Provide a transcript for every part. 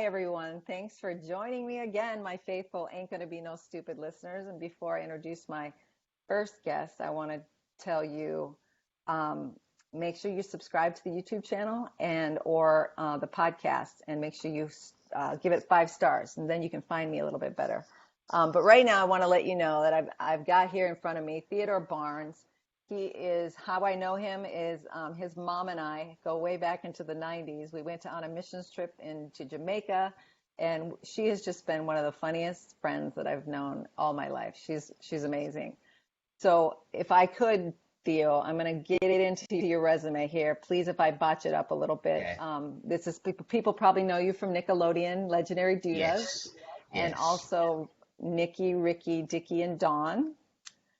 Hi, everyone. Thanks for joining me again, my faithful Ain't Gonna Be No Stupid listeners. And before I introduce my first guest, I want to tell you, make sure you subscribe to the YouTube channel and or the podcast, and make sure you give it 5 stars, and then you can find me a little bit better. But right now, I want to let you know that I've got here in front of me Theodore Barnes. He is, how I know him is his mom and I go way back into the 90s. We went on a missions trip into Jamaica, and she has just been one of the funniest friends that I've known all my life. She's amazing. So if I could, Theo, I'm going to get it into your resume here. Please, if I botch it up a little bit. Okay. This is people probably know you from Nickelodeon, Legendary Dudas, Yes. and Yes. also Nicky, Ricky, Dicky, and Dawn.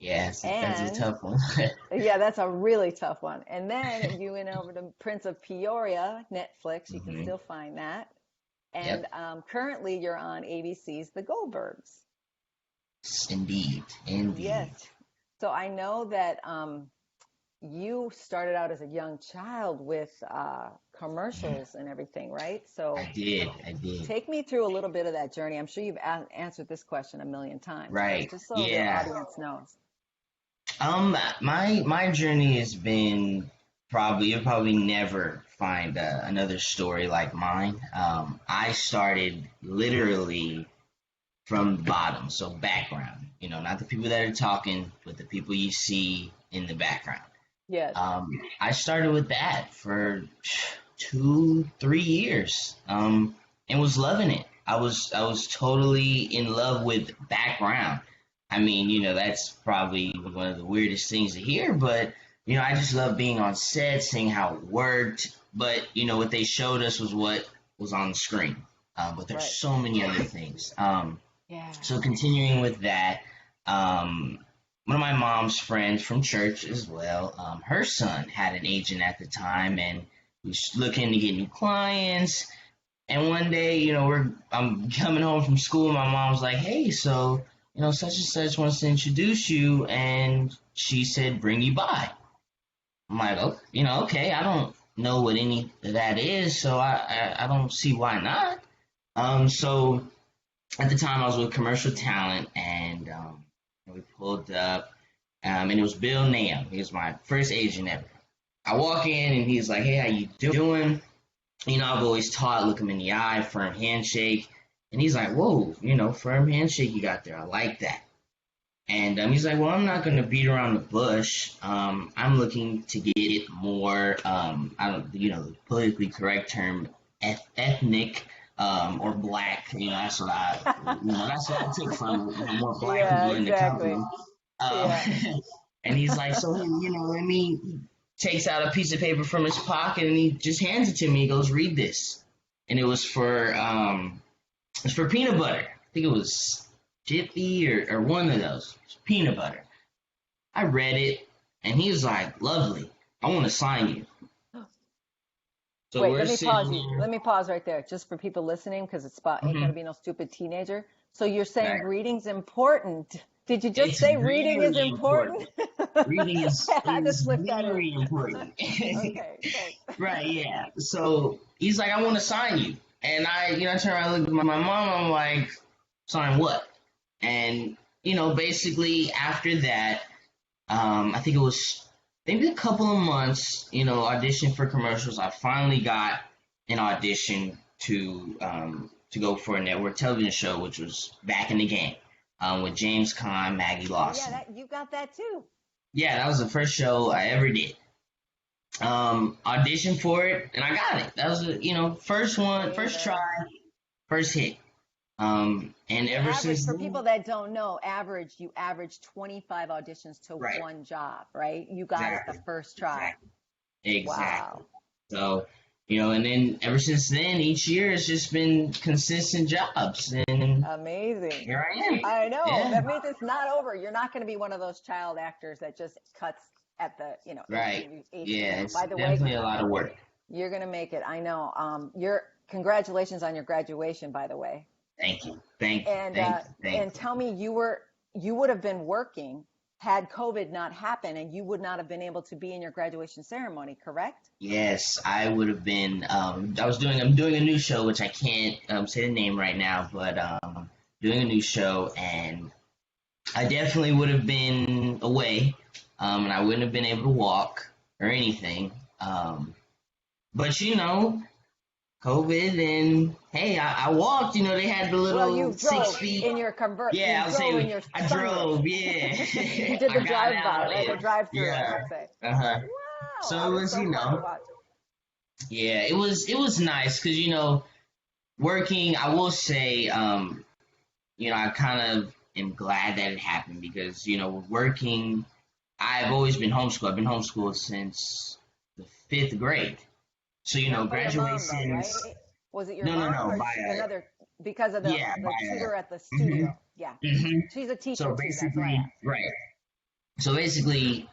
Yes. That's a And tough one. yeah, that's a really tough one. And then you went over to Prince of Peoria, Netflix. You can hmm still find that. And Yep. currently you're on ABC's The Goldbergs. Indeed. Indeed. Yes. So I know that you started out as a young child with commercials and everything, right? So I did. I did. take me through a little bit of that journey. I'm sure you've answered this question a million times, but Right. just so the Yeah. audience knows. My journey has been you'll probably never find another story like mine. I started literally from the bottom, so background. Not the people that are talking, but the people you see in the background. Yes. I started with that for 2, 3 years, and was loving it. I was totally in love with background. I mean, that's probably one of the weirdest things to hear, but I just love being on set, seeing how it worked. But what they showed us was what was on the screen. But there's Right. so many other things. Yeah. So continuing with that, one of my mom's friends from church as well, her son had an agent at the time, and he was looking to get new clients. And one day, I'm coming home from school, and my mom's like, "Hey, so such and such wants to introduce you," and she said, "Bring you by." I'm like, "Oh, okay, I don't know what any of that is, so I don't see why not." So at the time I was with Commercial Talent, and we pulled up, and it was Bill Nam. He was my first agent ever. I walk in, and he's like, "Hey, how you doing?" I've always taught, look him in the eye, firm handshake. And he's like, "Whoa, firm handshake you got there. I like that." And he's like, "Well, I'm not going to beat around the bush. I'm looking to get it more, I don't, the politically correct term, ethnic, or black. That's what I took from it. More black Yeah, people in the exactly. company." Yeah. And he's like, "So, let me," takes out a piece of paper from his pocket, and he just hands it to me. He goes, "Read this." And it was for peanut butter. I think it was Jiffy or one of those. Peanut butter. I read it, and he was like, "Lovely. I want to sign you." So Wait, we're let me pause sitting you. here. Let me pause right there, just for people listening, because it's about Ain't Gonna Mhm. Be No Stupid Teenager. So you're saying Right. reading's important. Did you just It's say reading is very important. important? Reading is I had to is slip that in. very important. Okay, thanks. Right, yeah. So he's like, "I want to sign you." And I turn around and look at my mom. I'm like, "Sign what?" And, basically after that, I think it was maybe a couple of months, auditioning for commercials. I finally got an audition to go for a network television show, which was Back in the Game, with James Caan, Maggie Oh yeah, Lawson. you got that too. Yeah, that was the first show I ever did. Auditioned for it, and I got it. That was first one, first try, Amen. first hit. And The ever average, since for then, people that don't know, you average 25 auditions to right, one job, right? You got it the exactly, first try. exactly. Wow. So, and then ever since then, each year it's just been consistent jobs, and Amazing. here I am. I know. Yeah, That means it's not over. You're not going to be one of those child actors that just cuts at the, right. 18. Yeah, it's By the way, definitely a lot of work. you're going to make it. I know. Congratulations on your graduation, by the way. Thank you, thank you, And thank you, thank and you. tell me, you would have been working. had COVID not happened, and you would not have been able to be in your graduation ceremony, correct? Yes, I would have been. I'm doing a new show, which I can't say the name right now, but doing a new show, and I definitely would have been away, and I wouldn't have been able to walk or anything. But COVID, and hey, I walked. They had the Well, little you drove 6 feet. in your convert. Yeah, You I'll drove in say your I sunroof. drove. Yeah, You did the I got drive-by, out. right? The drive-through, I Yeah, should say. uh-huh. Wow, So that it was was, so fun to watch. yeah, it was nice because working. I will say, I kind of am glad that it happened because working. I've always been homeschooled. I've been homeschooled since the 5th grade. So Not by your mom, though, graduations. right? Was it your No, no, mom no. or By another? Because of yeah, the by tutor at the hmm studio. Yeah, hmm she's a teacher So too. That's why I basically, asked. right. So basically,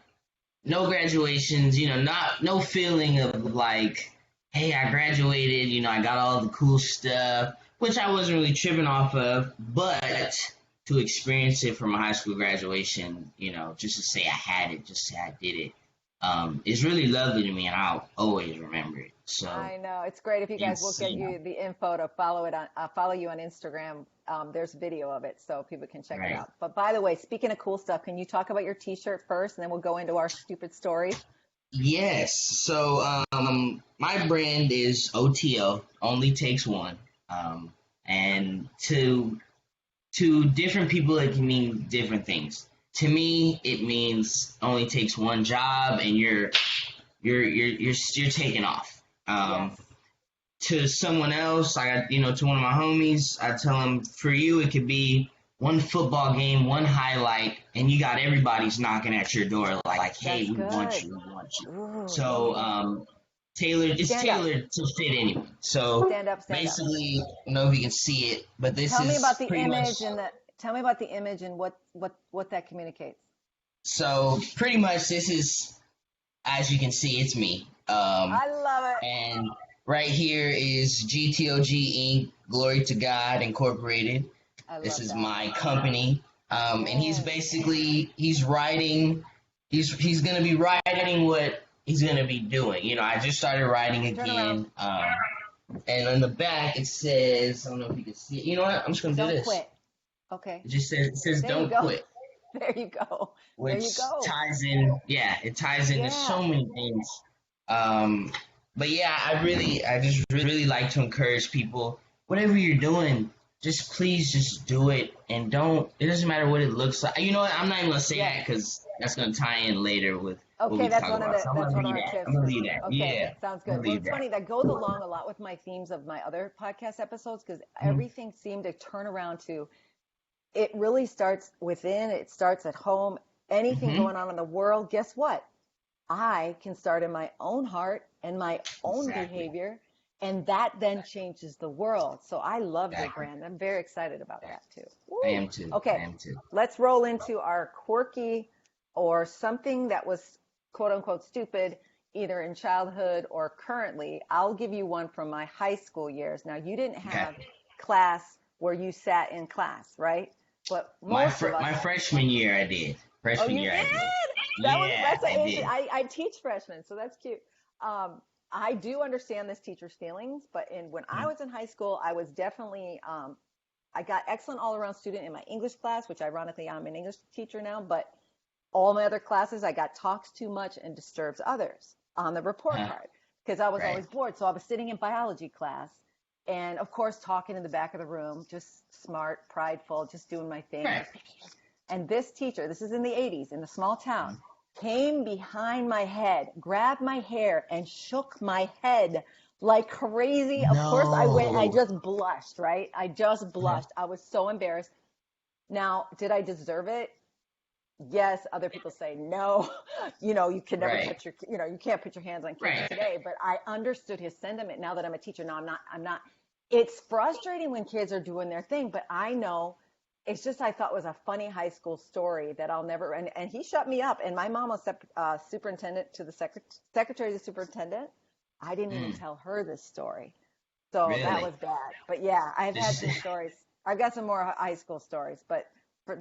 no graduations. Not no feeling of like, hey, I graduated. I got all the cool stuff, which I wasn't really tripping off of, but to experience it from a high school graduation, just to say I had it, just to say I did it, is really lovely to me, and I'll always remember it. So I know it's great if you guys will it's get you the info to follow you on Instagram. There's video of it, so people can check it right. out. But by the way, speaking of cool stuff, can you talk about your T-shirt first, and then we'll go into our stupid stories? Yes. So my brand is OTO, only takes one. And to different people, it can mean different things. To me, it means only takes one job, and you're taking off. Yes. To someone else, to one of my homies, I tell him, for you, it could be one football game, one highlight, and you got everybody's knocking at your door like, hey, That's we want good. you, we want you. Ooh, So, yeah. it's Stand up. tailored to fit anyone. So Stand up. Stand up. basically, I don't know if you can see it, but this Tell me about is the pretty much. image and the. Tell me about the image and what that communicates. So pretty much, this is, as you can see, it's me. I love it. And right here is GTOG Inc. Glory to God Incorporated. I This love is that. my company. And he's writing. He's gonna be writing what he's gonna be doing. I just started writing Turn around. again. And on the back it says, I don't know if you can see it. You know what? I'm just gonna do Don't this. quit. Okay. It says There you don't go. quit, There you go. There which you go. ties in. Yeah, it ties into so Yeah. many things. But yeah, I just really like to encourage people. Whatever you're doing, please just do it, and don't. It doesn't matter what it looks like. You know what? I'm not even gonna say that because that's gonna tie in later with what Okay, we that's talk one of about. the So I'm that's gonna one of leave our that. tips. I'm gonna leave that. Okay, Yeah, sounds I'm good. gonna Well, leave it's that. funny that goes along a lot with my themes of my other podcast episodes because Mhm. everything seemed to turn around to it really starts within, it starts at home. Anything Mhm. going on in the world, guess what? I can start in my own heart and my own Exactly. behavior, and that then changes the world. So I love your Exactly. brand. I'm very excited about that too. I Woo. am too. I Okay, am too. let's roll into our quirky or something that was quote unquote stupid, either in childhood or currently. I'll give you one from my high school years. Now, you didn't Okay. have class where you sat in class, right? But most of us. My freshman year, I did. Oh, you I did? did. That's I an did. I teach freshmen, so that's cute. I do understand this teacher's feelings, but when I was in high school, I was definitely I got excellent all around student in my English class, which ironically I'm an English teacher now, but all my other classes I got talks too much and disturbs others on the report card because I was Right. always bored. So I was sitting in biology class and of course talking in the back of the room, just smart, prideful, just doing my thing. Right. And this teacher, this is in the 80s in a small town, came behind my head, grabbed my hair, and shook my head like crazy. Of course, I just blushed, right? I just blushed. I was so embarrassed. Now, did I deserve it? Yes. Other people say no. You can never Right. put you can't put your hands on kids Right. today. But I understood his sentiment now that I'm a teacher. Now I'm not. It's frustrating when kids are doing their thing, but I know it's just I thought was a funny high school story that I'll never. And he shut me up. And my mom was superintendent to the secretary of the superintendent. I didn't even tell her this story, so that Really? was bad. But yeah, I've had some stories. I've got some more high school stories, but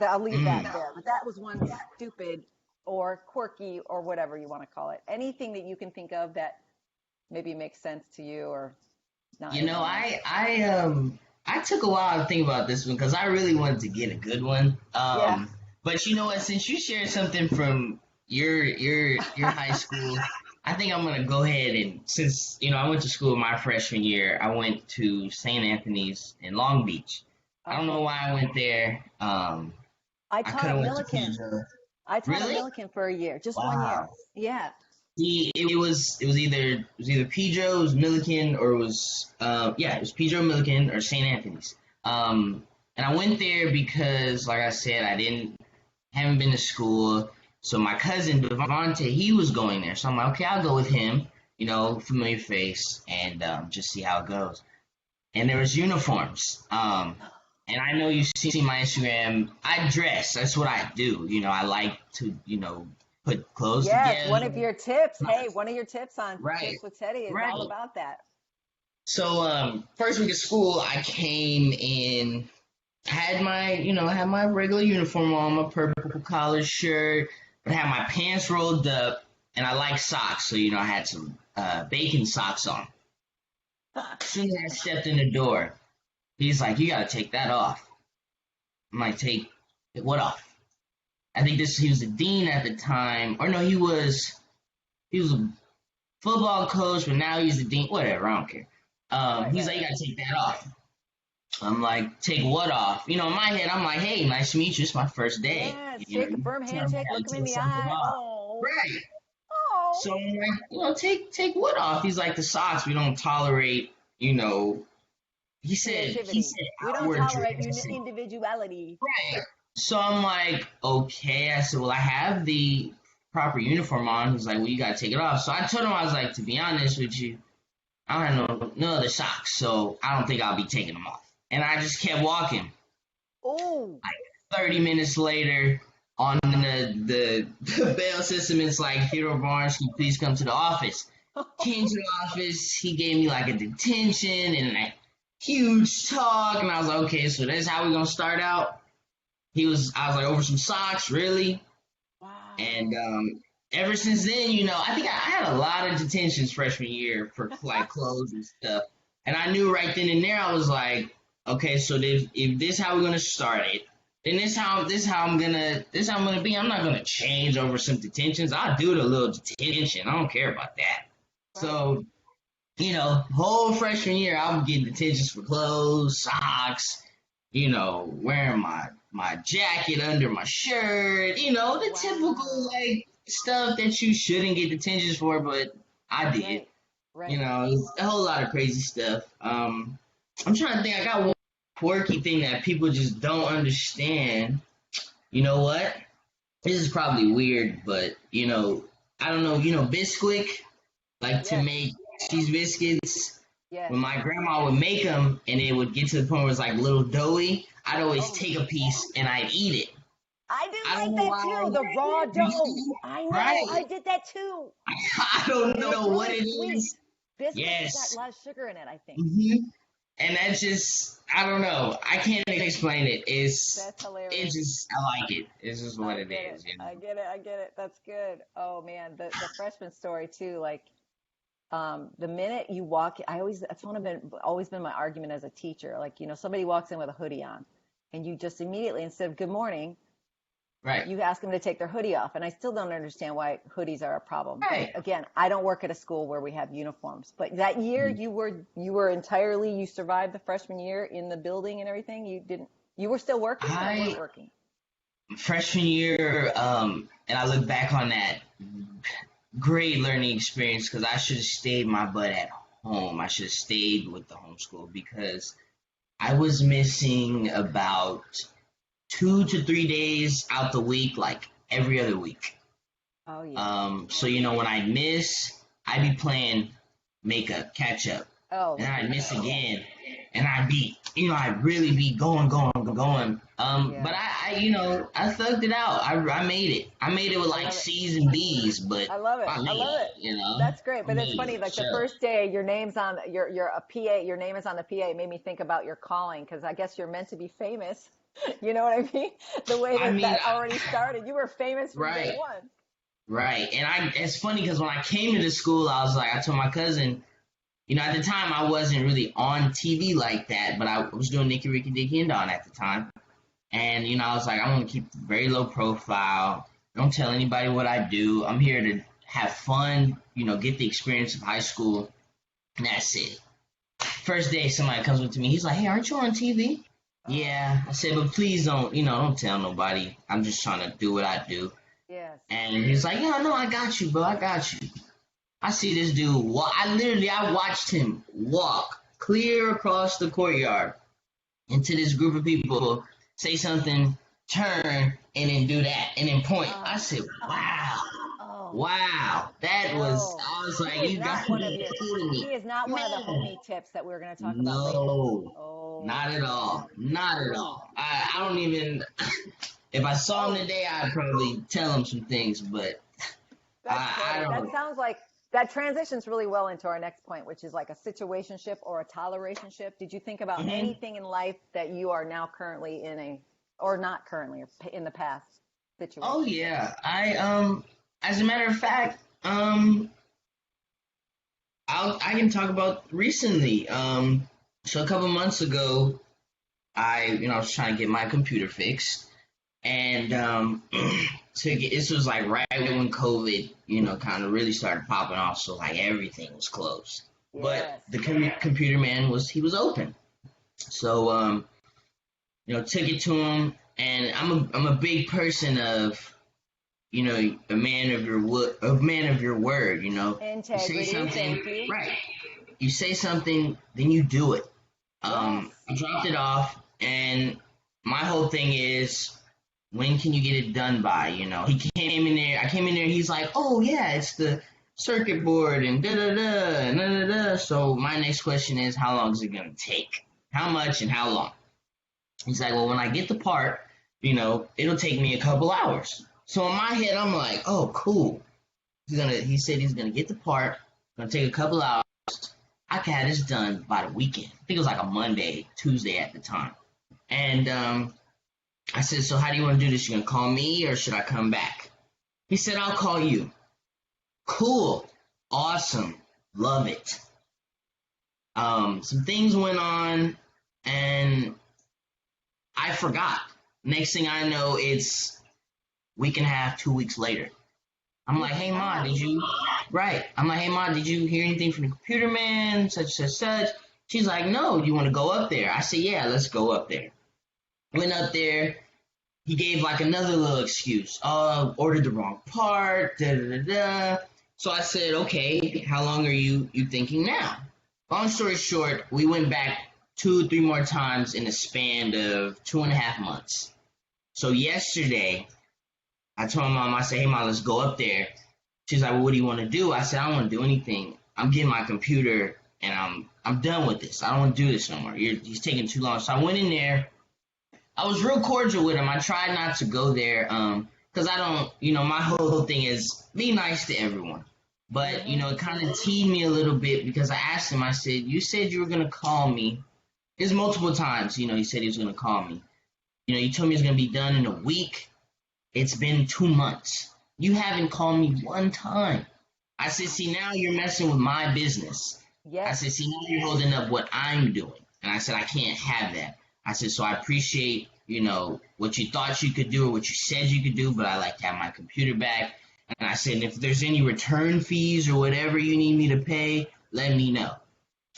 I'll leave that Mm. there. But that was one stupid or quirky or whatever you want to call it. Anything that you can think of that maybe makes sense to you or not You know, anymore. I took a while to think about this one because I really wanted to get a good one. Yeah. But you know what? Since you shared something from your high school, I think I'm gonna go ahead and since I went to school my freshman year, I went to St. Anthony's in Long Beach. I don't know Okay. why I went there. I I taught could at have went to Milliken. Pedro. I taught at Really? Milliken for a year, just 1 year. Wow. Yeah. It was either Pedro, it was Milliken, or it was Pedro Milliken or St. Anthony's. And I went there because, like I said, haven't been to school. So my cousin Devontae, he was going there. So I'm like, okay, I'll go with him. Familiar face, and just see how it goes. And there was uniforms. And I know you see my Instagram. I dress. That's what I do. I like to, put clothes Yes, one of together. your tips. Hey, one of your tips on Right, Tips with Teddy is all right. about that. So first week of school, I came in, had my regular uniform on, my purple collar shirt, but I had my pants rolled up, and I like socks, so I had some bacon socks on. As soon as I stepped in the door, he's like, "You gotta take that off." I'm like, "Take what off?" I think he was the dean at the time, or no, he was a football coach, but now he's the dean. Whatever, I don't care. Right, He's right, like, "You right. gotta take that off." I'm like, "Take what off?" In my head, I'm like, "Hey, nice to meet you. It's my first day." Yes, You shake a firm tell me handshake, how to look him in take the something eye. off. Oh, Right. oh. So I'm like, take what off? He's like, the socks. We don't tolerate. He said Creativity. We don't outward tolerate dress. individuality. Right. So I'm like, okay. I said, well, I have the proper uniform on. He's like, well, you gotta take it off. So I told him, I was like, to be honest with you, I don't have no other socks, so I don't think I'll be taking them off. And I just kept walking. Oh, Like 30 minutes later, on the bell system, it's like, Theodore Barnes, can you please come to the office? Came to the office, he gave me like a detention and a huge talk, and I was like, okay, so that's how we're gonna start out. I was like, over some socks, really? And wow. ever since then, I think I had a lot of detentions freshman year for like clothes and stuff. And I knew right then and there, I was like, okay, so if this how we're gonna start it, then this how I'm gonna be. I'm not gonna change over some detentions. I'll do the little detention. I don't care about that. Right. So whole freshman year, I'm getting detentions for clothes, socks, wearing my jacket under my shirt, the typical Wow. like stuff that you shouldn't get detentions for, but I did. Right. Right. It's a whole lot of crazy stuff. I'm trying to think. I got one quirky thing that people just don't understand. You know what? This is probably weird, but I don't know. Bisquick, like to Yes. make cheese biscuits. Yes. When my grandma would make them and it would get to the point where it's like a little doughy, I'd always Oh, take a piece and I'd eat it. I do I don't like know that why. too. The raw You dough. see? I know. I Right. did that too. I don't And it's know what really it sweet. is. Biscuits has got a Yes. lot of sugar in it, I think. And that's just, I don't know. I can't explain it. That's It's hilarious. just, I like it. It's just what I it get it. is. I get it. I get it. That's good. Oh man, the freshman story too. Like, the minute you walk, that's always been my argument as a teacher. Like, somebody walks in with a hoodie on, and you just immediately, instead of good morning, Right. you ask them to take their hoodie off. And I still don't understand why hoodies are a problem. But Right. again, I don't work at a school where we have uniforms. But that year, you survived the freshman year in the building and everything. You were still working or weren't I, working? freshman year, and I look back on that great learning experience because I should have stayed my butt at home. I should have stayed with the homeschool because I was missing about 2 to 3 days out the week, like every other week. Oh yeah. So when I miss, I be playing makeup, catch up, Oh, and look I at miss that. again, and I really be going, going, going. But Yeah. I thugged it out. I made it. I made it with I like love it. C's and B's, but I love it. I I made love it. it. That's great. I But it's made funny, it for like the sure. first day your name's on you're a PA, your name is on the PA. It made me think about your calling because I guess you're meant to be famous. You know what I mean? The way I that mean, that already started. You were famous from day right, one. right. And it's funny because when I came to the school, I was like, I told my cousin, at the time I wasn't really on TV like that, but I was doing Nicky, Ricky, Dicky, and Don at the time. And, I was like, I want to keep very low profile. Don't tell anybody what I do. I'm here to have fun, get the experience of high school. And that's it. First day, somebody comes up to me. He's like, hey, aren't you on TV? Yeah. I said, but please don't tell nobody. I'm just trying to do what I do. Yes. And he's like, yeah, no, I got you, bro. I got you. I see this dude walk. I watched him walk clear across the courtyard into this group of people, say something, turn, and then do that, and then point. I said, wow. Wow. I was like, you got me kidding me. He is not one of the homie tips that we're going to talk about later. No, not at all. Not at all. I don't even, if I saw him today, I'd probably tell him some things, but I don't. That sounds like, that transitions really well into our next point, which is like a situationship or a tolerationship. Did you think about anything in life that you are now currently or not currently, or in the past situation? Oh yeah, as a matter of fact, I can talk about recently. So a couple months ago, I was trying to get my computer fixed, and this was like right when COVID, kind of really started popping off. So like everything was closed, but the computer man was open. So took it to him, and I'm a big person of, a man of your word. Integrity. You say something, right? You say something, then you do it. I dropped it off, and my whole thing is, when can you get it done by? He came in there. I came in there. He's like, oh yeah, it's the circuit board and da da da and da da da. So my next question is, how long is it gonna take? How much and how long? He's like, well, when I get the part, it'll take me a couple hours. So in my head, I'm like, oh, cool. He said he's gonna get the part. Gonna take a couple hours. I can have this done by the weekend. I think it was like a Monday, Tuesday at the time. And I said, so how do you want to do this? You gonna call me or should I come back? He said, I'll call you. Cool. Awesome. Love it. Some things went on and I forgot. Next thing I know, it's week and a half, 2 weeks later. I'm like, hey, Ma, did you hear anything from the computer man? Such, such, such. She's like, no, you want to go up there? I said, yeah, let's go up there. Went up there. He gave like another little excuse. Ordered the wrong part. Da da da da. So I said, okay, how long are you thinking now? Long story short, we went back 2 or 3 more times in a span of 2.5 months. So yesterday, I told Mom, I said, hey, Mom, let's go up there. She's like, well, what do you want to do? I said, I don't want to do anything. I'm getting my computer, and I'm done with this. I don't want to do this no more. He's taking too long. So I went in there. I was real cordial with him. I tried not to go there because I don't, my whole thing is be nice to everyone. But, it kind of teed me a little bit because I asked him, I said, you said you were going to call me. There's multiple times, he said he was going to call me. You told me it's going to be done in a week. It's been 2 months. You haven't called me one time. I said, see, now you're messing with my business. Yes. I said, see, now you're holding up what I'm doing. And I said, I can't have that. I said, so I appreciate, what you thought you could do or what you said you could do, but I like to have my computer back. And I said, if there's any return fees or whatever you need me to pay, let me know.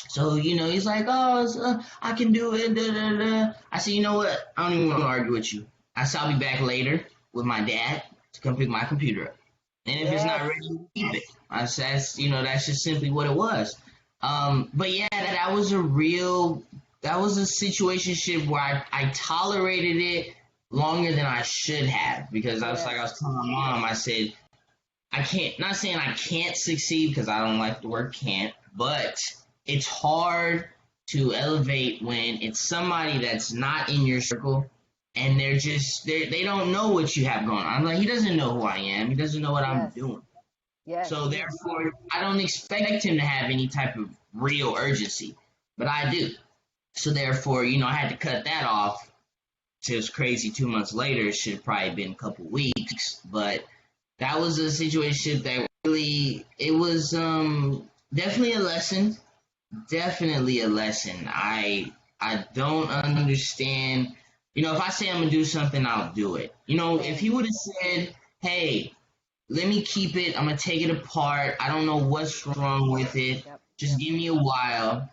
So, he's like, I can do it. Da, da, da. I said, you know what? I don't even want to argue with you. I said, I'll be back later with my dad to come pick my computer up. And if it's not ready, keep it. I said, that's just simply what it was. But yeah, that was a situationship where I tolerated it longer than I should have because I was telling my mom, I said, I can't, not saying I can't succeed because I don't like the word can't, but it's hard to elevate when it's somebody that's not in your circle and they don't know what you have going on. I'm like, he doesn't know who I am. He doesn't know what I'm doing. Yes. So therefore, I don't expect him to have any type of real urgency, but I do. So therefore, I had to cut that off it was crazy 2 months later. It should have probably been a couple weeks, but that was a situation that really, it was definitely a lesson. Definitely a lesson. I don't understand. You know, if I say I'm gonna do something, I'll do it. You know, if he would have said, "Hey, let me keep it. I'm gonna take it apart. I don't know what's wrong with it. Just give me a while.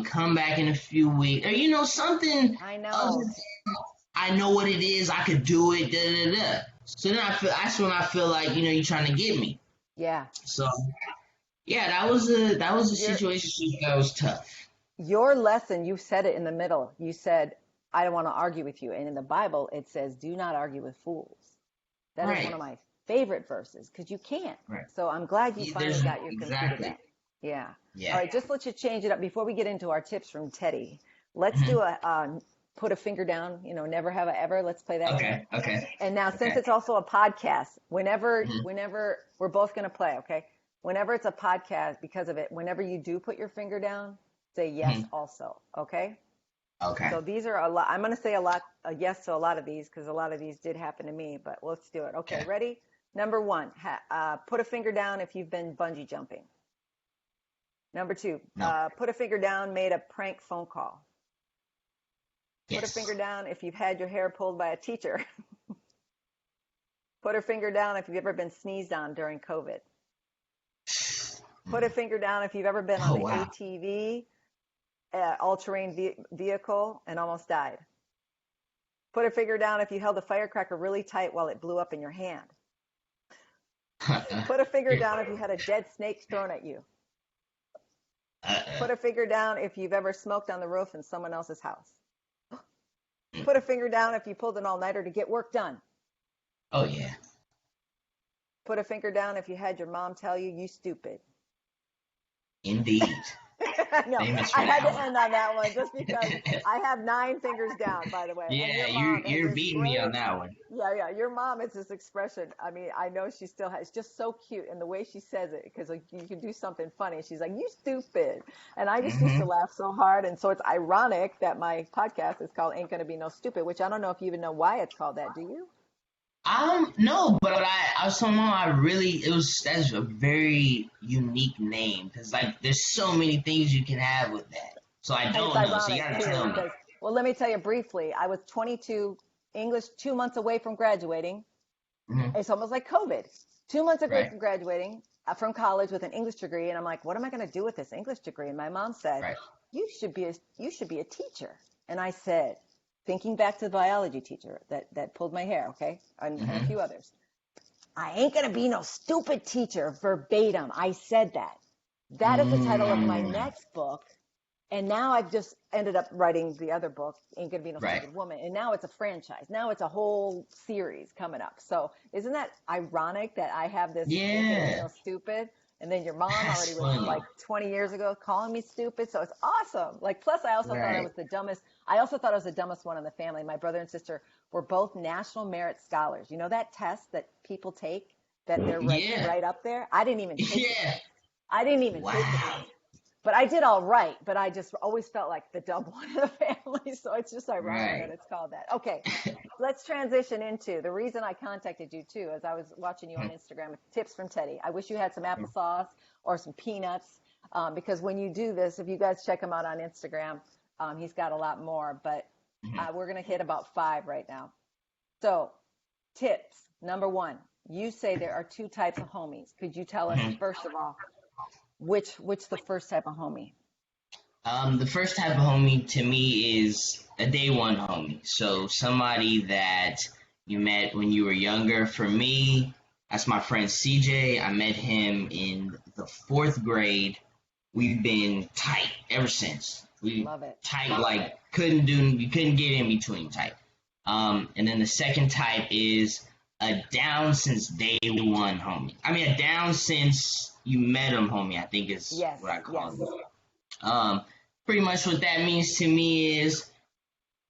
Come back in a few weeks, or you know, something I know. other than I know what it is. I could do it. Da da da." So then that's when I feel like, you know, you're trying to get me. Yeah. So yeah, that was a situation that was tough. Your lesson, you said it in the middle. You said, I don't want to argue with you. And in the Bible, it says, do not argue with fools. That is one of my favorite verses because you can't. Right. So I'm glad you finally got your computer back. Yeah. All right, just let you change it up. Before we get into our tips from Teddy, let's do a put a finger down, you know, never have I ever. Let's play that game. Okay. And now, since it's also a podcast, whenever we're both going to play, okay? Whenever it's a podcast, because of it, whenever you do put your finger down, say yes also, okay? Okay. So these are a lot. I'm going to say a yes to a lot of these because a lot of these did happen to me, but let's do it. Okay, ready? Number one, put a finger down if you've been bungee jumping. Number two, put a finger down, made a prank phone call. Put a finger down if you've had your hair pulled by a teacher. Put a finger down if you've ever been sneezed on during COVID. Put a finger down if you've ever been on the ATV, all-terrain vehicle, and almost died. Put a finger down if you held a firecracker really tight while it blew up in your hand. Put a finger down if you had a dead snake thrown at you. Put a finger down if you've ever smoked on the roof in someone else's house. Put a finger down if you pulled an all-nighter to get work done. Oh, yeah. Put a finger down if you had your mom tell you, you stupid. Indeed. No, I had to end on that one just because I have 9 fingers down, by the way. Yeah, you're beating me on that one. Yeah. Your mom has this expression. I mean, I know she still has. It's just so cute, and the way she says it, because like you can do something funny. She's like, "You stupid," and I just used to laugh so hard. And so it's ironic that my podcast is called "Ain't Gonna Be No Stupid," which I don't know if you even know why it's called that. Do you? No, but I was telling Mom that's a very unique name because like there's so many things you can have with that. So I don't know. So you gotta tell me. Well, let me tell you briefly. I was 22, English, 2 months away from graduating. It's almost like COVID. 2 months away from graduating from college with an English degree, and I'm like, what am I going to do with this English degree? And my mom said, you should be a teacher. And I said, thinking back to the biology teacher that pulled my hair, okay, and a few others. I ain't going to be no stupid teacher, verbatim. I said that. That is the title of my next book. And now I've just ended up writing the other book, Ain't Gonna Be No Stupid Woman. And now it's a franchise. Now it's a whole series coming up. So isn't that ironic that I have this Ain't Gonna Be No Stupid? And then your mom already was like 20 years ago calling me stupid. So it's awesome. Like, plus I also thought I was the dumbest. I also thought I was the dumbest one in the family. My brother and sister were both National Merit Scholars. You know that test that people take that they're right up there? I didn't even take it. I didn't even take it. But I did all right. But I just always felt like the dumb one in the family. So it's just ironic that it's called that. Okay, let's transition into the reason I contacted you too, as I was watching you on Instagram with tips from Teddy. I wish you had some applesauce or some peanuts because when you do this, if you guys check him out on Instagram, he's got a lot more. But we're going to hit about 5 right now. So tips. Number 1, you say there are 2 types of homies. Could you tell us, first of all, which the first type of homie? The first type of homie to me is a day one homie. So somebody that you met when you were younger. For me, that's my friend CJ. I met him in the 4th grade. We've been tight ever since. Love it. Tight, like you couldn't get in between type. And then the second type is a down since day one homie. I mean, a down since you met him homie, I think is what I call it. Pretty much what that means to me is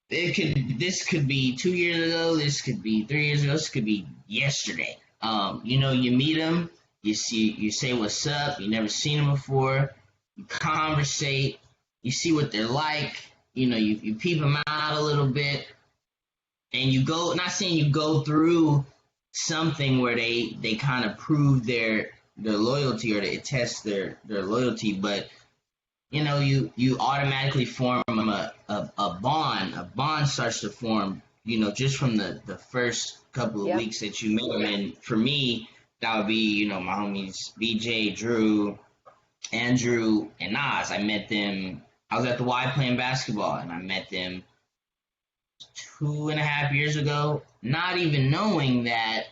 this could be 2 years ago, this could be 3 years ago, this could be yesterday. You know, you meet them, you say what's up, you never seen them before, you conversate, you see what they're like, you know, you peep them out a little bit, and you go, not saying you go through something where they kind of prove their loyalty or they test their loyalty, but you automatically form a bond. A bond starts to form, just from the first couple of Yep. weeks that you met them. And for me, that would be, my homies BJ, Drew, Andrew, and Nas. I met them. I was at the Y playing basketball, and I met them 2.5 years ago, not even knowing that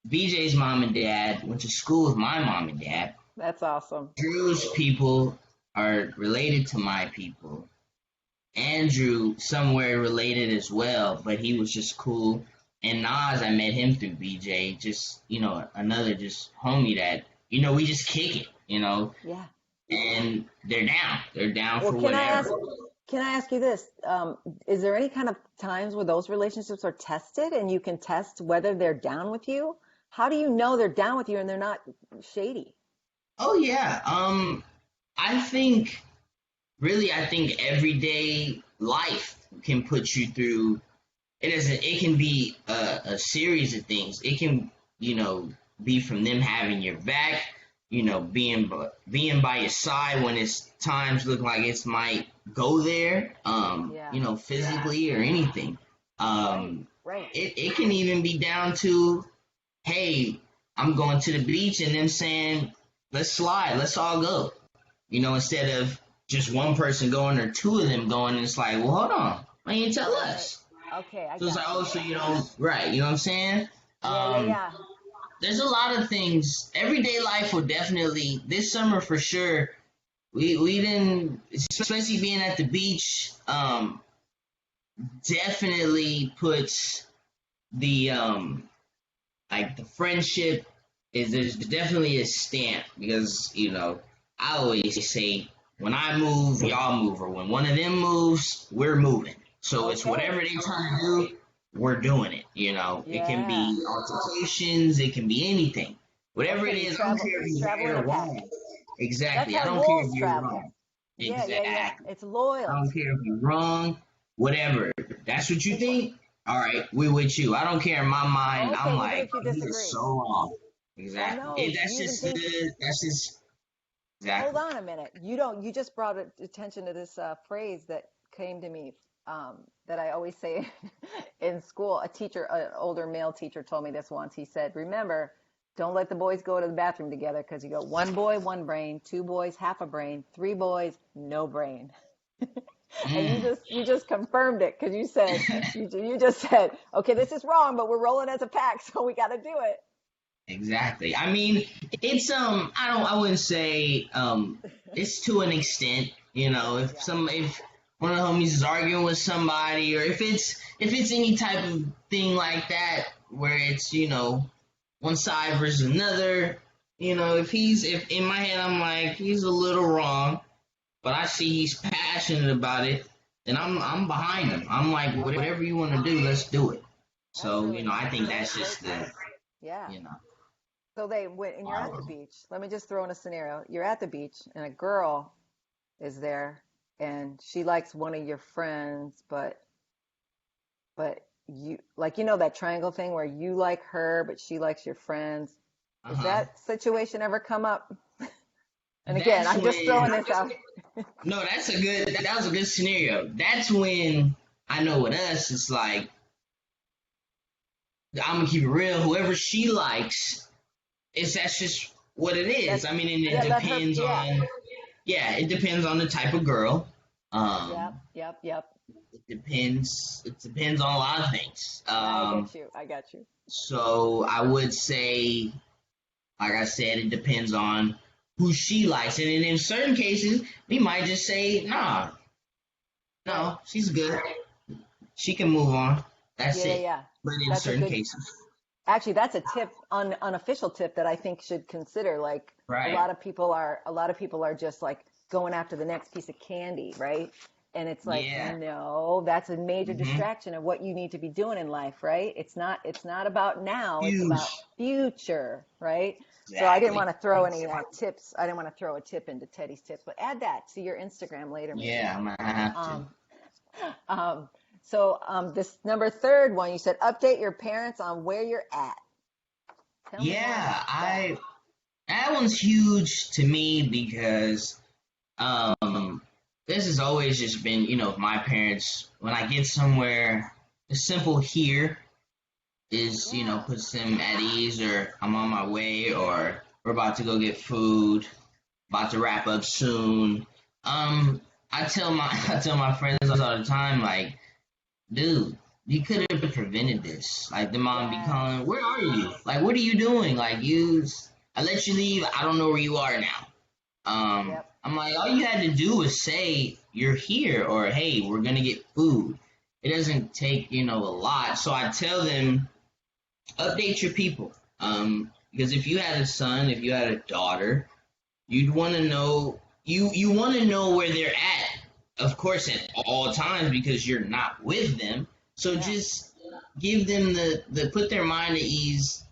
BJ's mom and dad went to school with my mom and dad. That's awesome. Drew's people are related to my people. Andrew somewhere related as well, but he was just cool. And Nas, I met him through BJ, just another just homie that we just kick it, Yeah. and they're down. They're down for Well, whatever. can I ask you this? Is there any kind of times where those relationships are tested and you can test whether they're down with you? How do you know they're down with you and they're not shady? Oh yeah. I think everyday life can put you through. It can be a series of things. It can, be from them having your back, being by your side when it's times look like it might go there, physically or anything. Right. It can even be down to, hey, I'm going to the beach, and them saying, let's slide, let's all go. Instead of just one person going or two of them going, and it's like, well, hold on, why didn't you tell us? Okay, So it's like, oh, so you don't, right? You know what I'm saying? Yeah. There's a lot of things. Everyday life will definitely, this summer for sure. We didn't, especially being at the beach. Definitely puts the like the friendship is, there's definitely a stamp, because I always say, when I move, y'all move, or when one of them moves, we're moving. So it's whatever they trying to do, we're doing it. It can be altercations, it can be anything, whatever it is. I don't care if you're right or wrong. Exactly. I don't care if you're wrong. Exactly. Yeah. It's loyal. I don't care if you're wrong. Whatever. That's what you think. All right, we with you. I don't care. In my mind, I'm like, this is so wrong. Exactly. That's just exactly. Hold on a minute. You just brought attention to this phrase that came to me, that I always say in school. An older male teacher told me this once. He said, remember, don't let the boys go to the bathroom together, because you go, one boy, one brain, two boys, half a brain, three boys, no brain. And you just confirmed it, because you said, you just said, okay, this is wrong, but we're rolling as a pack, so we got to do it. Exactly. I mean, it's I wouldn't say it's to an extent. If one of the homies is arguing with somebody, or if it's any type of thing like that where it's one side versus another, if in my head I'm like, he's a little wrong, but I see he's passionate about it, then I'm behind him. I'm like, whatever you want to do, let's do it. So I think that's just the So when you're at the beach, let me just throw in a scenario. You're at the beach and a girl is there and she likes one of your friends, but you that triangle thing where you like her, but she likes your friends. Does that situation ever come up? And again, I'm just throwing this out. No, that was a good scenario. That's when I know with us, it's like, I'm gonna keep it real. Whoever she likes, that's just what it is. I mean, and it depends on, it depends on the type of girl. Yep. It depends on a lot of things. I got you. So I would say, like I said, it depends on who she likes. And in certain cases, we might just say, nah, no, she's good. She can move on. That's it. Yeah. But in certain cases. Actually, that's a tip, unofficial tip that I think should consider. Like, a lot of people are just like going after the next piece of candy, right? And it's like, no, that's a major distraction of what you need to be doing in life, right? It's not about now, it's about future, right? Exactly. So I didn't want to throw any tips. I didn't want to throw a tip into Teddy's tips, but add that to your Instagram later. Maybe. Yeah, I'm gonna have to. So this number third one, you said update your parents on where you're at. Tell me more Yeah, about that. that one's huge to me because um this has always just been, my parents, when I get somewhere, the simple here is, Yeah. puts them at ease, or I'm on my way, or we're about to go get food, about to wrap up soon. Um, I tell my friends all the time, like, dude, you could have prevented this. Like, the mom be Yes. calling, where are you? Like, what are you doing? Like, I let you leave. I don't know where you are now. Yep. I'm like, all you had to do was say you're here, or hey, we're gonna get food. It doesn't take, a lot. So I tell them, update your people. Because if you had a son, if you had a daughter, you'd want to know, you want to know where they're at, of course, at all times, because you're not with them. So Yeah. just give them the put their mind at ease,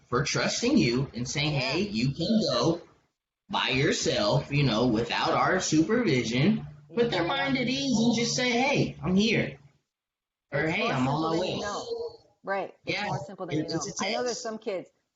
for trusting you and saying, Yeah. hey, you can go by yourself, without our supervision. Put their mind at ease and just say, hey, I'm here. Or It's hey, more I'm on simple my than way. you know. Right. It's Yeah, more simple than you it's know. a I know there's text.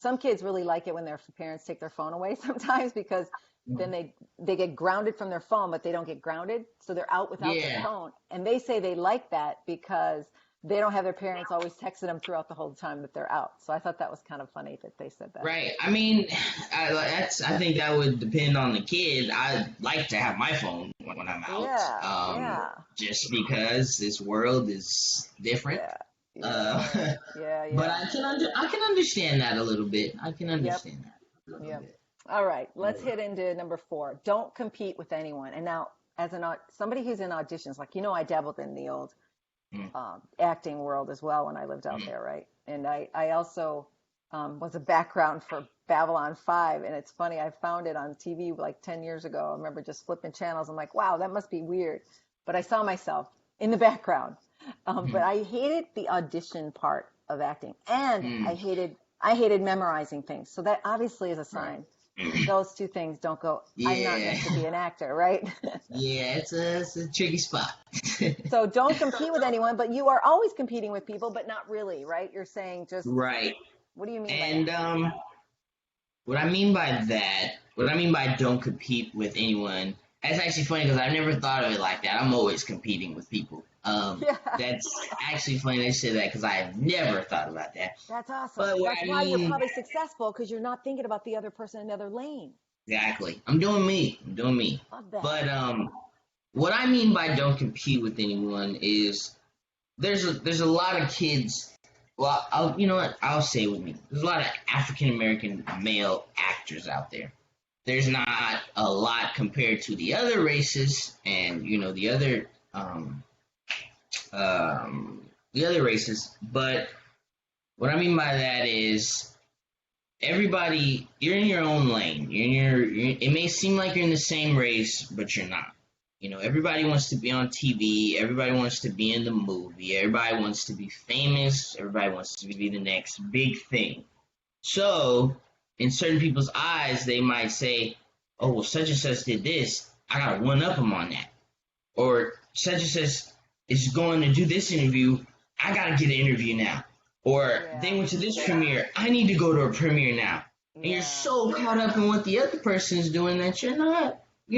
some kids really like it when their parents take their phone away sometimes because then they get grounded from their phone, but they don't get grounded. So they're out without their Yeah, phone. And they say they like that because they don't have their parents always texting them throughout the whole time that they're out. So I thought that was kind of funny that they said that. right. I mean, I think that would depend on the kid. I like to have my phone when I'm out, Yeah. Yeah. just because this world is different. Yeah. Uh, Yeah. Yeah. but Yeah. I can understand that a little bit. I can Yep. understand that a little Yep. bit. All right, let's hit into number 4. Don't compete with anyone. And now, as somebody who's in auditions, like I dabbled in the old Mm, acting world as well when I lived out mm, there, right? And I also was a background for Babylon 5, and it's funny, I found it on TV like 10 years ago. I remember just flipping channels. I'm like, wow, that must be weird. But I saw myself in the background. But mm, I hated the audition part of acting, and mm. I hated memorizing things. So that obviously is a Right. sign. Those two things don't go. I'm not Yeah, meant to be an actor, right? yeah. It's a tricky spot. So don't compete with anyone, but you are always competing with people, but not really, right? You're saying just, Right. what do you mean by And that? what I mean by don't compete with anyone, that's actually funny because I never thought of it like that. I'm always competing with people. Yeah, That's actually funny they say that because I have never thought about that. that's awesome. But what That's I why you're mean, probably successful because you're not thinking about the other person in the other lane. exactly, I'm doing me. I'm doing me. Love that. But what I mean by don't compete with anyone is there's a lot of kids. Well, you know what? I'll say with me. There's a lot of African American male actors out there. There's not a lot compared to the other races, and the other races. But what I mean by that is everybody, you're in your own lane. It may seem like you're in the same race, but you're not. Everybody wants to be on TV. Everybody wants to be in the movie. Everybody wants to be famous. Everybody wants to be the next big thing. So, in certain people's eyes, they might say, oh, well, such and such did this. I got to one up them on that. Or such and such is going to do this interview. I got to get an interview now. Or they Yeah, went to this premiere. I need to go to a premiere now. And you're yeah, so caught up in what the other person is doing that you're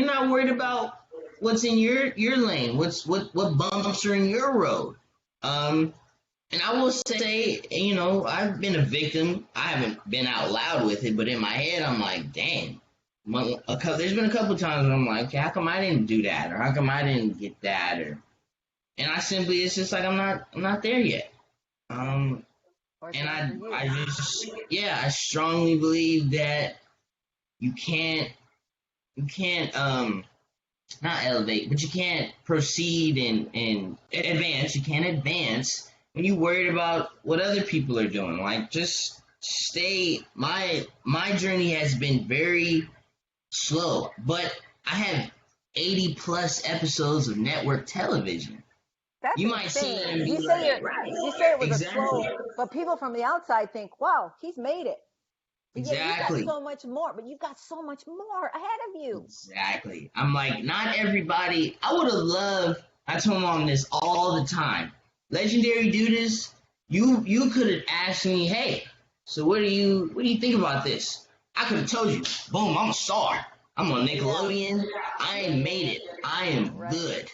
not worried about what's in your lane, what bumps are in your road. And I will say, I've been a victim. I haven't been out loud with it, but in my head, I'm like, dang. There's been a couple times where I'm like, okay, how come I didn't do that, or how come I didn't get that, and it's just like I'm not there yet. yeah. Or it's And not for you. I strongly believe that you can't not elevate, but you can't proceed and advance. You can't advance when you're worried about what other people are doing. Like, just stay. My journey has been very slow, but I have 80 plus episodes of network television. That's You might see that insane. and be You say like, right, you say it was a exactly, slow, but people from the outside think, wow, he's made it. But yet you've got exactly. so much more, but you've got so much more ahead of you. Exactly. I'm like, not everybody. I would have loved I tell mom this all the time. Legendary Dudas, you could have asked me, hey, so what do you think about this? I could have told you, boom, I'm a star. I'm on Nickelodeon. I made it. I am good.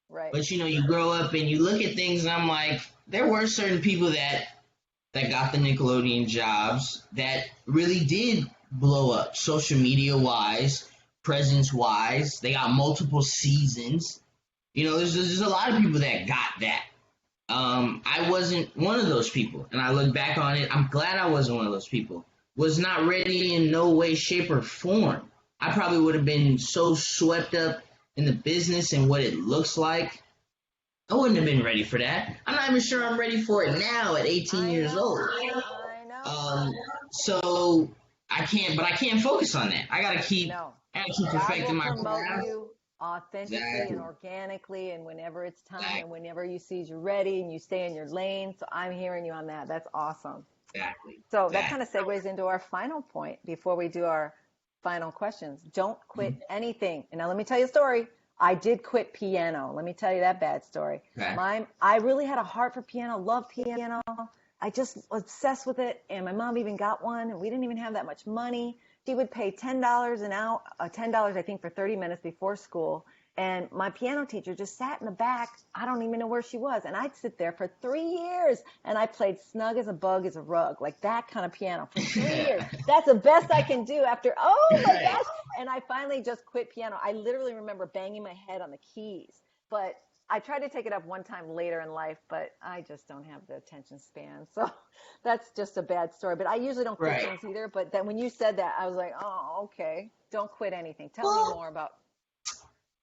Right. But you grow up and you look at things and I'm like, there were certain people that got the Nickelodeon jobs that really did blow up social media wise, presence wise. They got multiple seasons. There's a lot of people that got that. I wasn't one of those people, and I look back on it. I'm glad I wasn't one of those people. Was not ready in no way, shape, or form. I probably would have been so swept up in the business and what it looks like. I wouldn't have been ready for that. I'm not even sure I'm ready for it now at 18 years old. I know. So I can't focus on that. I gotta keep perfecting my craft. You authentically and organically, and whenever it's time and whenever you see you're ready and you stay in your lane. So I'm hearing you on that. That's awesome. So that kind of segues into our final point before we do our final questions. Don't quit anything. And now let me tell you a story. I did quit piano. Let me tell you that bad story. I really had a heart for piano, loved piano. I just was obsessed with it. And my mom even got one, and we didn't even have that much money. She would pay $10 an hour, $10, I think, for 30 minutes before school. And my piano teacher just sat in the back. I don't even know where she was. And I'd sit there for 3 years, and I played snug as a bug as a rug, like that kind of piano for 3 years. That's the best I can do after, oh my gosh. And I finally just quit piano. I literally remember banging my head on the keys. But I tried to take it up one time later in life, but I just don't have the attention span. So that's just a bad story. But I usually don't quit things either. But then when you said that, I was like, oh, okay. Don't quit anything. Tell me more about.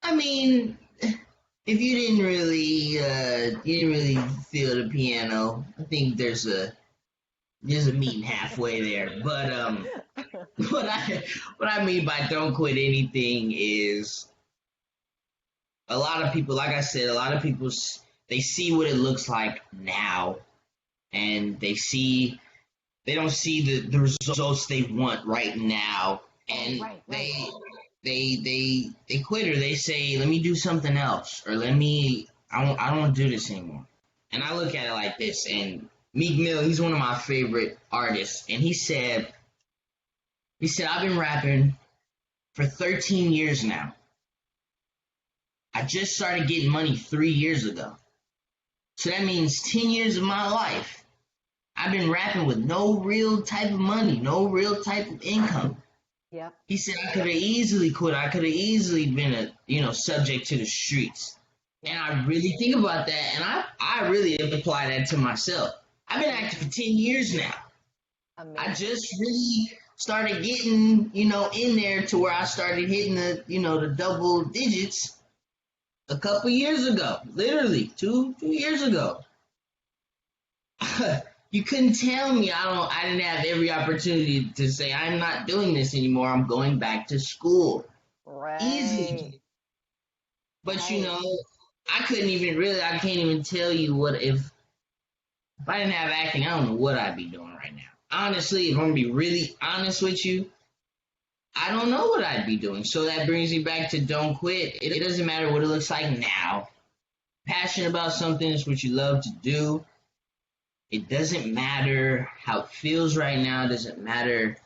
I mean, if you didn't really feel the piano, I think there's a meeting halfway there. But what I mean by don't quit anything is a lot of people, like I said, they see what it looks like now, and they don't see the results they want right now, and they quit, or they say, let me do something else, or I don't want to do this anymore. And I look at it like this, and Meek Mill, he's one of my favorite artists, and he said I've been rapping for 13 years now. I just started getting money 3 years ago. So that means 10 years of my life, I've been rapping with no real type of money, no real type of income. Yep. He said I could have easily quit. I could have easily been subject to the streets. And I really think about that, and I really apply that to myself. I've been acting for 10 years now. Amazing. I just really started getting, in there to where I started hitting the double digits a couple years ago, literally two years ago. You couldn't tell me I didn't have every opportunity to say I'm not doing this anymore. I'm going back to school. Right. Easily. But I can't even tell you what if I didn't have acting, I don't know what I'd be doing right now. Honestly, if I'm gonna be really honest with you, I don't know what I'd be doing. So that brings me back to don't quit. It doesn't matter what it looks like now. Passionate about something is what you love to do. It doesn't matter how it feels right now. It doesn't matter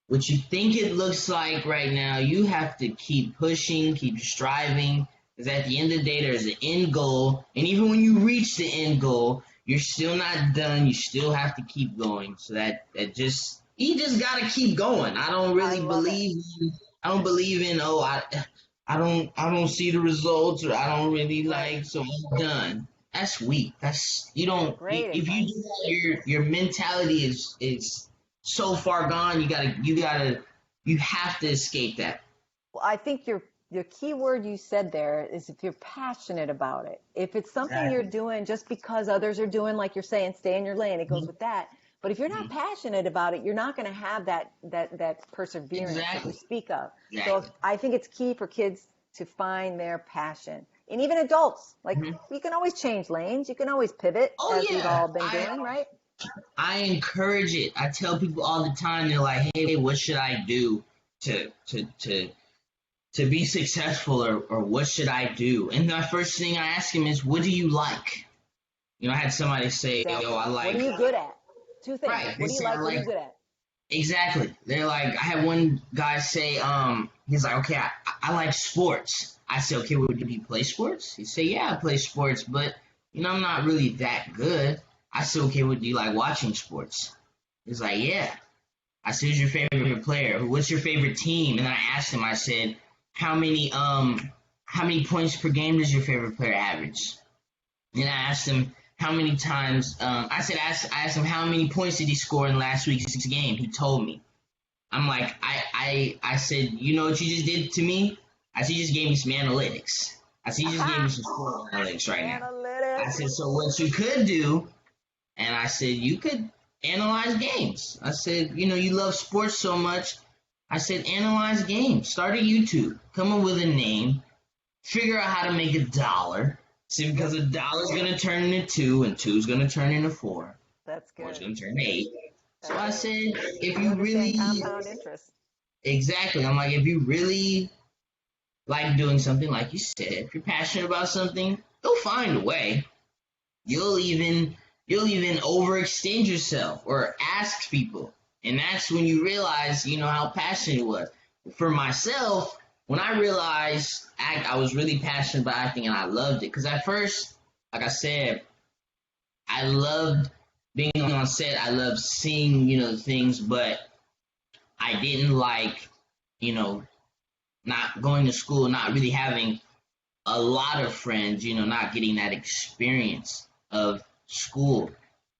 what you think it looks like right now. You have to keep pushing, keep striving. Because at the end of the day, there's an end goal. And even when you reach the end goal, you're still not done. You still have to keep going. So you just gotta keep going. I don't believe in I don't see the results, or I don't really so I'm done. That's weak. If you do that, your mentality is so far gone. You have to escape that. Well, I think your key word you said there is if you're passionate about it. If it's something you're doing just because others are doing, like you're saying, stay in your lane, it goes with that. But if you're not passionate about it, you're not going to have that perseverance that you speak of. So I think it's key for kids to find their passion. And even adults, you can always change lanes. You can always pivot, we've all been doing, right? I encourage it. I tell people all the time, they're like, hey, what should I do to to be successful, or what should I do? And the first thing I ask him is, what do you like? I had somebody say, Exactly. "Oh, I What like." are you good at? Two things. Right. They What do you say I like? What are like. you good at? Exactly. They're like, I had one guy say, he's like, okay, I like sports. I said, okay, well, do you play sports? He said, yeah, I play sports, but I'm not really that good. I said, okay, well, do you like watching sports? He's like, yeah. I said, who's your favorite player? What's your favorite team? And then I asked him, I said, how many points per game does your favorite player average? And I asked him how many times. I asked him how many points did he score in last week's game. He told me. I'm like, I said, you know what you just did to me? I said, you just gave me some analytics. I said, you just gave me some score analytics right now. I Analytics. said, so what you could do, and I said, you could analyze games. I said, you love sports so much. I said, analyze games. Start a YouTube. Come up with a name. Figure out how to make $1. See, because $1 is going to turn into 2, and 2 is going to turn into 4. That's 4 is good. going to turn to 8. So I said, if You you understand really, compound interest. exactly, I'm like, if you really like doing something, like you said, if you're passionate about something, you'll find a way. You'll even overextend yourself or ask people, and that's when you realize, how passionate it was. For myself, when I realized I was really passionate about acting, and I loved it, because at first, like I said, I loved being on set. I loved seeing, things, but I didn't like, not going to school, not really having a lot of friends, not getting that experience of school.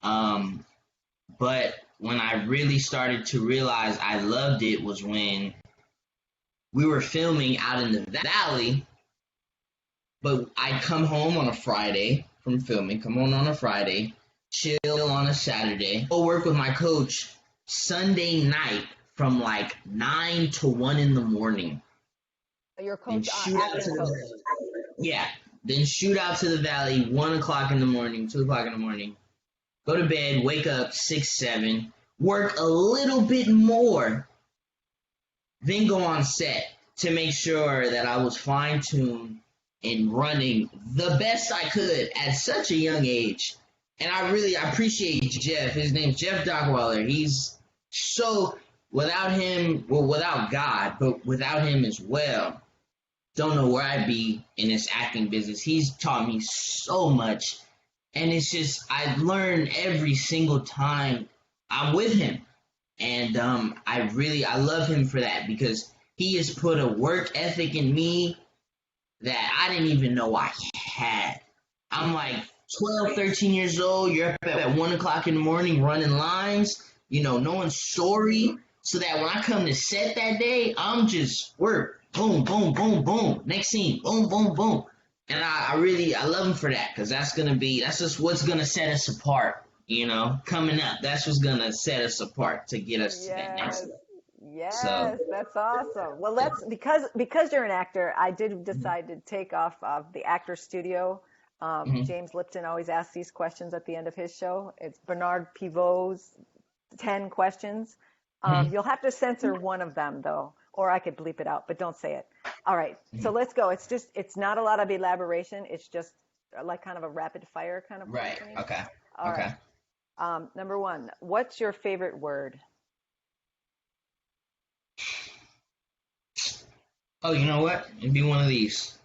But when I really started to realize I loved it was when we were filming out in the valley, but I'd come home on a Friday from filming, come home on a Friday, chill on a Saturday, go work with my coach Sunday night from like 9 to 1 in the morning. Your Then coach, shoot out to acting coach. yeah. Then shoot out to the valley 1 o'clock in the morning, 2 o'clock in the morning. Go to bed, wake up 6, 7, work a little bit more, then go on set to make sure that I was fine-tuned and running the best I could at such a young age. And I appreciate Jeff. His name's Jeff Dockweiler. He's so, without him, well, without God, but without him as well, don't know where I'd be in this acting business. He's taught me so much. And it's just, I learn every single time I'm with him. And I love him for that, because he has put a work ethic in me that I didn't even know I had. I'm like 12, 13 years old. You're up at 1 o'clock in the morning running lines, knowing story, so that when I come to set that day, I'm just work. Boom, boom, boom, boom. Next scene, boom, boom, boom. And I love him for that, because that's just what's going to set us apart, coming up. That's what's going to set us apart to get us to that next level. Yes, So, that's awesome. Well, because you're an actor, I did decide to take off of the actor studio. James Lipton always asks these questions at the end of his show. It's Bernard Pivot's 10 questions. You'll have to censor one of them, though, or I could bleep it out, but don't say it. All right, so let's go. It's not a lot of elaboration. It's just like kind of a rapid fire kind of right, questioning. okay, All okay. right. Number 1, what's your favorite word? Oh, you know what? It'd be one of these.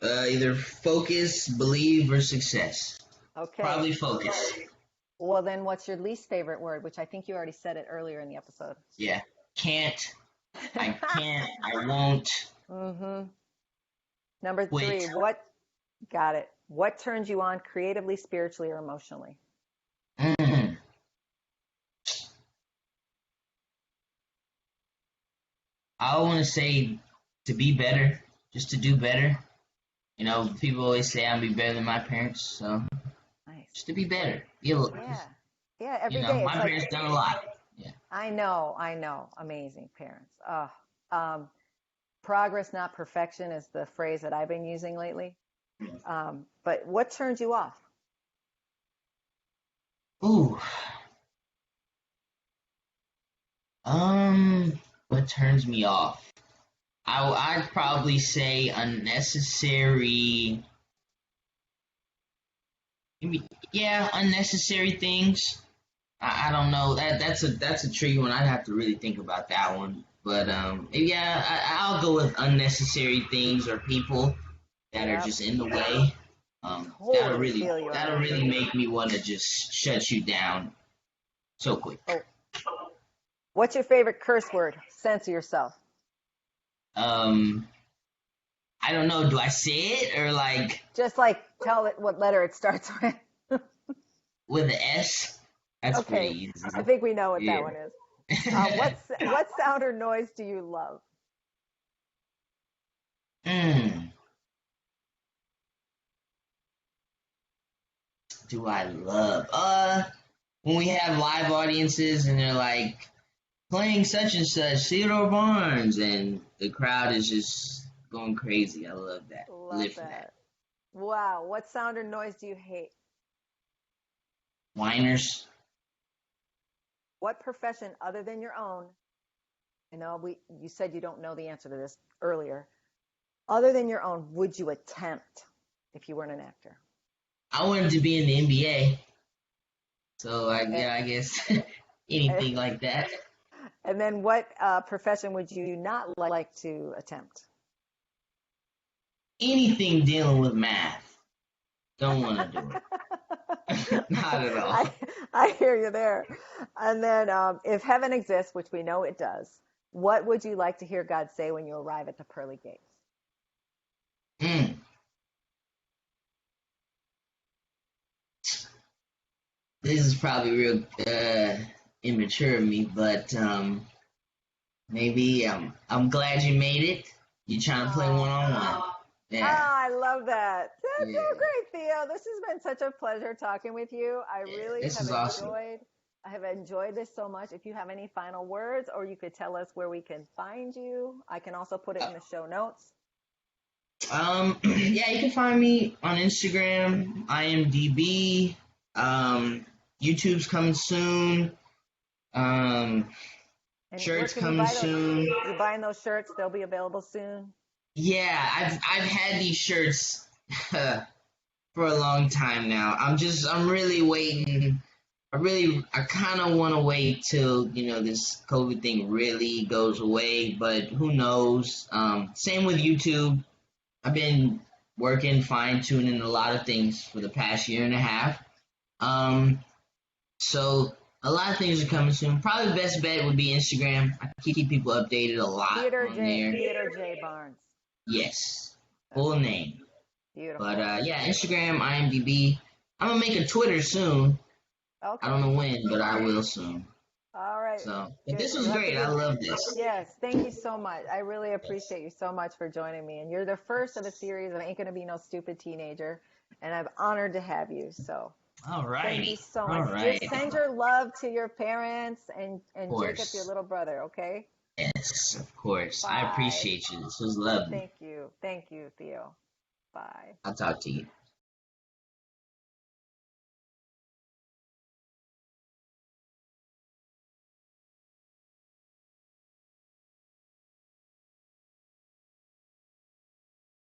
Either focus, believe, or success. Okay. Probably focus. Well, then what's your least favorite word, which I think you already said it earlier in the episode? Yeah. Can't. I can't. I won't. Mm-hmm. Number Quit. 3, got it. What turns you on creatively, spiritually, or emotionally? Mm. I want to say to be better, just to do better. People always say I'm be better than my parents, so Nice. just to be better. Yeah, every day. My parents done a lot. Yeah. I know. Amazing parents. Progress, not perfection, is the phrase that I've been using lately. But what turns you off? Ooh. What turns me off? I'd probably say unnecessary. Maybe, yeah, unnecessary things. I don't know. That's a tricky one. I'd have to really think about that one. But yeah, I'll go with unnecessary things or people that are Yep. just in the way. Totally feel you on That'll that. really make me want to just shut you down so quick. Oh, what's your favorite curse word? Censor yourself. Um, I don't know. Do I say it or like Just like tell it what letter it starts with. with an S? That's pretty Okay, easy. I think we know what that Yeah. one is. What sound or noise do you love? mm, do I love? When we have live audiences and they're like playing such and such, Theodore Barnes, and the crowd is just going crazy. I love that. Love Live for that. that. Wow. What sound or noise do you hate? Whiners. What profession other than your own? I know you said you don't know the answer to this earlier. Other than your own, would you attempt if you weren't an actor? I wanted to be in the NBA, so And, I guess anything like that. and then what profession would you not like to attempt? Anything dealing with math. Don't want to do it. Not at all. I hear you there. And then if heaven exists, which we know it does, what would you like to hear God say when you arrive at the pearly gates? Mm. This is probably real immature of me, but maybe I'm glad you made it. You're trying to play Oh, one on one. Yeah, I love that. That's yeah, so great, Theo. This has been such a pleasure talking with you. I yeah. really This is awesome. I have enjoyed this so much. If you have any final words, or you could tell us where we can find you, I can also put it in the show notes. Yeah, you can find me on Instagram, IMDB. Um, YouTube's coming soon. Um, And where shirts can you coming buy those? soon. You buying those shirts? They'll be available soon. Yeah, I've had these shirts for a long time now. I'm really waiting. I kind of want to wait till this COVID thing really goes away, but who knows? Same with YouTube. I've been working, fine tuning a lot of things for the past year and a half. Um, so a lot of things are coming soon. Probably the best bet would be Instagram. I keep people updated a lot on there. Theodore J Barnes. Yes, full Okay, name. But beautiful. yeah, Instagram, IMDb. I'm gonna make a Twitter soon. I don't Okay, know when, but I will soon. all right. So, but Good. this was You'll have to great. I give. love this. Yes, thank you so much. I really Yes. appreciate you so much for joining me. And you're the first of a series of Ain't Gonna Be No Stupid Teenager, and I'm honored to have you. So All thank you righty. so All much. right. Send your love to your parents Of and Jacob, your course. little brother. Okay. Yes, of course. I Bye. appreciate you. This was lovely. Thank you. Thank you, Theo. Bye. I'll talk to you.